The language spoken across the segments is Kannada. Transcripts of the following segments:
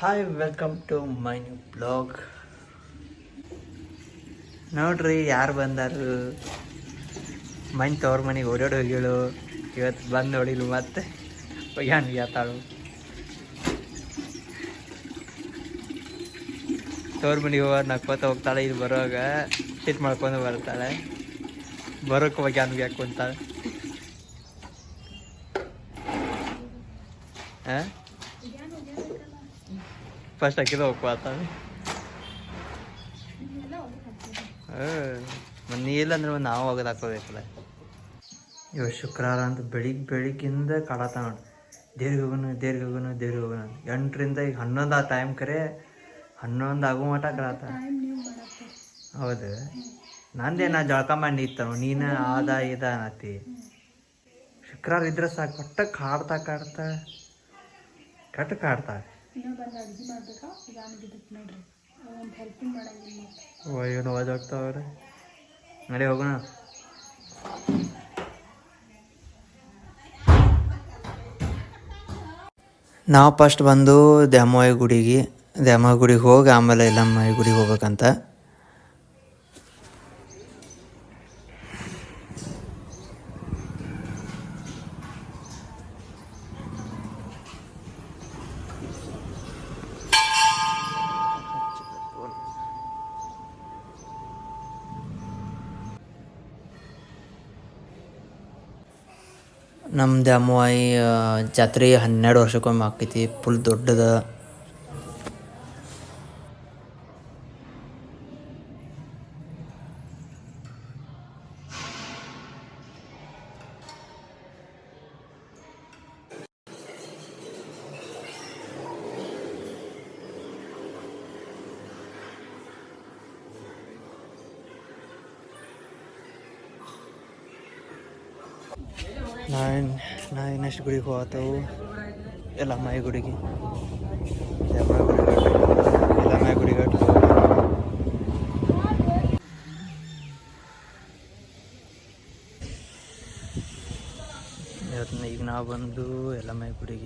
Hi welcome to my new blog. ನೋಡ್ರಿ ಯಾರು ಬಂದಾರು. ಮನೆ ತವ್ರ ಮನೆಗೆ ಓಡಾಡಿ ಹೋಗ್ಯಾಳು. ಇವತ್ತು ಬಂದು ನೋಡಿಲ್ಲ ಮತ್ತೆ ಒಯ್ಯಾನ್ ಯಾತಾಳು. ತವ್ರ ಮನೆಗೆ ಹೋಗೋದು ನಕ್ಕೋತ ಹೋಗ್ತಾಳೆ. ಇದು ಬರುವಾಗ ಸಿಟ್ ಮಾಡ್ಕೊಂಡು ಬರ್ತಾಳೆ. ಬರೋಕೆ ಒಗ್ಯಾನ್ ಯಾಕೆ ಕುಂತಾಳೆ. ಹಾಂ ಫಸ್ಟ್ ಹಾಕಿದ ಹೋಗ್ತಾಳೆ. ನೀ ಇಲ್ಲ ಅಂದ್ರೆ ನಾವು ಹೋಗೋದು ಹಾಕೋಬೇಕಲ್ಲ. ಇವತ್ತು ಶುಕ್ರವಾರ ಅಂತ ಬೆಳಿಗ್ಗಿಂದ ಕಾಡತ್ತ ನೋಡಿ. ದೇವ್ರಿಗೆ ಹೋಗೋಣ 8ರಿಂದ ಈಗ 11 ಆ ಟೈಮ್ ಕರೆ 11 ಆಗೋ ಮಟ ಕಡತ್ತ. ಹೌದು ನಾ ಜಳಕ ಮಾಡಿ ನಿಂತಾನು ನೀನು ಆದ ಇದ ಅನ್ನತಿ. ಶುಕ್ರವಾರ ಇದ್ರೆ ಸಾಕು ಕೊಟ್ಟ ಕಾಡ್ತಾ ಏನು ಓದಾಗ್ತಾವ್ರೆ. ನಡಿ ಹೋಗೋಣ. ನಾವು ಫಸ್ಟ್ ಬಂದು ದ್ಯಾಮವ್ವ ಗುಡಿಗೆ ಹೋಗಿ ಆಮೇಲೆ ಎಲ್ಲಮ್ಮ ಗುಡಿಗೆ ಹೋಗ್ಬೇಕಂತ. ನಮ್ಮ ದ್ಯಾಮವ್ವಾಯಿ ಜಾತ್ರೆ 12 ವರ್ಷಕ್ಕೊಮ್ಮೆ ಆಕೈತಿ. ಫುಲ್ ದೊಡ್ಡದ. ನಾ ಇನ್ನಷ್ಟು ಗುಡಿಗೆ ಹೋಗ್ತವು. ಎಲ್ಲಮ್ಮ ಗುಡಿಗೆ ಈಗ ನಾವು ಬಂದು ಎಲ್ಲಮ್ಮ ಗುಡಿ.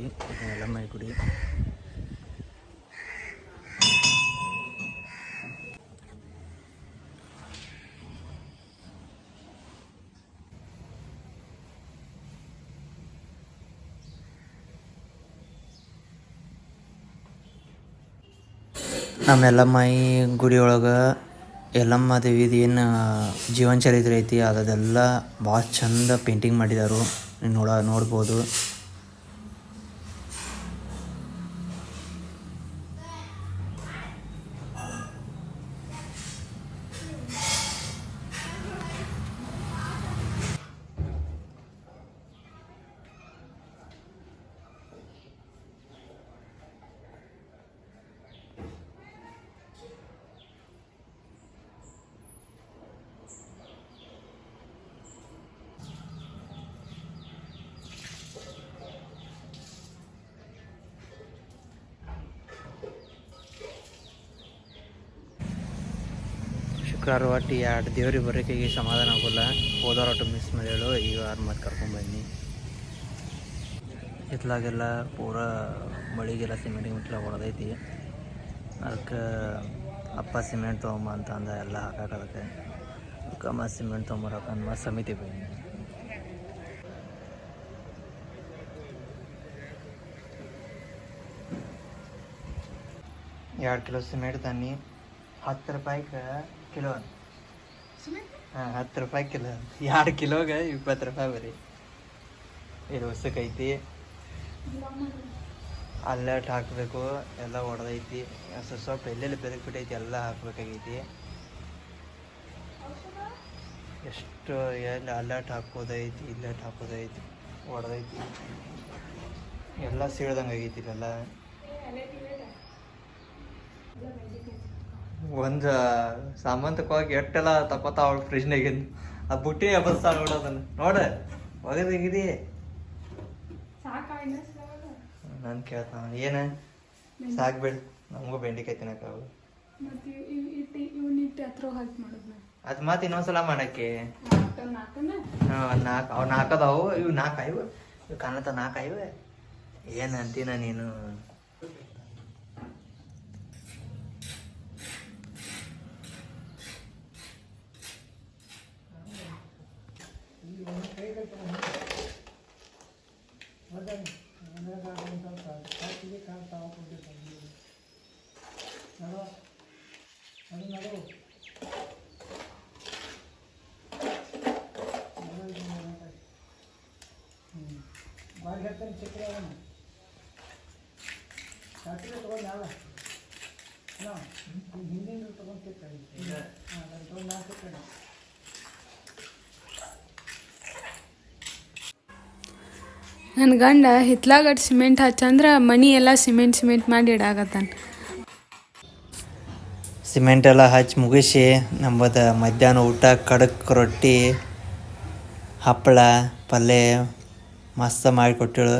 ನಮ್ಮ ಎಲ್ಲಮ್ಮಾಯಿ ಗುಡಿ ಒಳಗೆ ಎಲ್ಲಮ್ಮ ದೇವಿದು ಏನು ಜೀವನ ಚರಿತ್ರೆ ಐತಿ ಅದೆಲ್ಲ ಭಾಳ ಚಂದ ಪೇಂಟಿಂಗ್ ಮಾಡಿದಾರು. ನೋಡ್ಬೋದು. ಶುಕ್ರವಾರ ಒಟ್ಟು 2 ದೇವ್ರಿಗೆ ಬರೋಕೆ ಸಮಾಧಾನ ಆಗೋಲ್ಲ. ಹೋದವ್ರ ಒಟ್ಟು ಮಿಸ್ ಮಾಡ್ಯಾಳು. ಈಗ ಮತ್ತೆ ಕರ್ಕೊಂಡ್ಬನ್ನಿ. ಇತ್ಲಾಗೆಲ್ಲ ಪೂರಾ ಮಳಿಗೆಲ್ಲ ಸಿಮೆಂಟ್ ಹೊಡೆದೈತಿ. ಅದಕ್ಕೆ ಅಪ್ಪ ಸಿಮೆಂಟ್ ತೊಗೊಂಬ ಅಂತ ಅಂದ ಎಲ್ಲ ಹಾಕಾಕದಕ್ಕೆ. ಅದಕ್ಕೆ ಮತ್ತೆ ಸಿಮೆಂಟ್ ತೊಗೊಂಬರಕ್ಕೆ ಮತ್ತೆ ಸಮಿತಿ ಬನ್ನಿ. ಎರಡು ಕಿಲೋ ಸಿಮೆಂಟ್ ತನ್ನಿ. 10 ರೂಪಾಯಿಗೆ ಕಿಲೋ. ಹಾಂ 10 ರೂಪಾಯಿ ಕಿಲೋ. 2 ಕಿಲೋಗೆ 20 ರೂಪಾಯಿ ಬರೀ. ಇದು ಹೊಸಕೈತಿ. ಅಲ್ಲಟ್ ಹಾಕಬೇಕು. ಎಲ್ಲ ಹೊಡೆದೈತಿ. ಸ್ವಲ್ಪ ಎಲ್ಲೆಲ್ಲಿ ಬೆರಗ್ಬಿಟ್ಟೈತಿ ಎಲ್ಲ ಹಾಕ್ಬೇಕಾಗೈತಿ. ಎಷ್ಟು ಎಲ್ಲಿ ಅಲ್ಲಟ್ ಹಾಕೋದೈತಿ ಇಲ್ಲಟ್ ಹಾಕೋದೈತಿ ಹೊಡೆದೈತಿ. ಎಲ್ಲ ಸೀಳ್ದಂಗೆ ಆಗೈತಿ ಇಲ್ಲೆಲ್ಲ. ಒಂದು ಸಾಮಂತಕ್ಕೆ ಎಟ್ಟೆಲ್ಲ ತಕೋತ ಅವಳು ಫ್ರಿಜ್ನಾಗಿಂದು ಆ ಬುಟ್ಟಿ ಎಬ್ಬಸ್ತಾ ನೋಡೋದನ್ನು ನೋಡ ಒಗದಿಗಿದಿ. ನಾನು ಕೇಳ್ತಾನ ಏನು ಸಾಕ್ಬೇಡ ನಮಗೂ ಬೆಂಡೆಕಾಯಿ ತಿನ್ನಕ್ಕಾಗಲ್ಲ. ಅದು ಮತ್ತೆ ಇನ್ನೊಂದ್ಸಲ ಮಾಡಕ್ಕೆ. ಅವ್ನು ಹಾಕದವು ಇವು 4 ಆಯ್ವು. ಇವು ಕಾಣತ್ತ 4 ಆಯ್ವೆ. ಏನು ಅಂತೀನ ನೀನು. ನನ್ನ ಗಂಡ ಹಿತ್ಲಾಗಟ್ಟು ಸಿಮೆಂಟ್ ಹಚ್ಚಂದ್ರೆ ಮನಿ ಎಲ್ಲ ಸಿಮೆಂಟ್ ಮಾಡಿ ಇಡಾಕತ್ತಾನ. ಸಿಮೆಂಟ್ ಎಲ್ಲ ಹಚ್ಚಿ ಮುಗಿಸಿ ನಮ್ಮದು ಮಧ್ಯಾಹ್ನ ಊಟ ಖಡಕ್ ರೊಟ್ಟಿ ಹಪ್ಪಳ ಪಲ್ಯ ಮಸ್ತ್ ಮಾಡಿಕೊಟ್ಟಿಳು.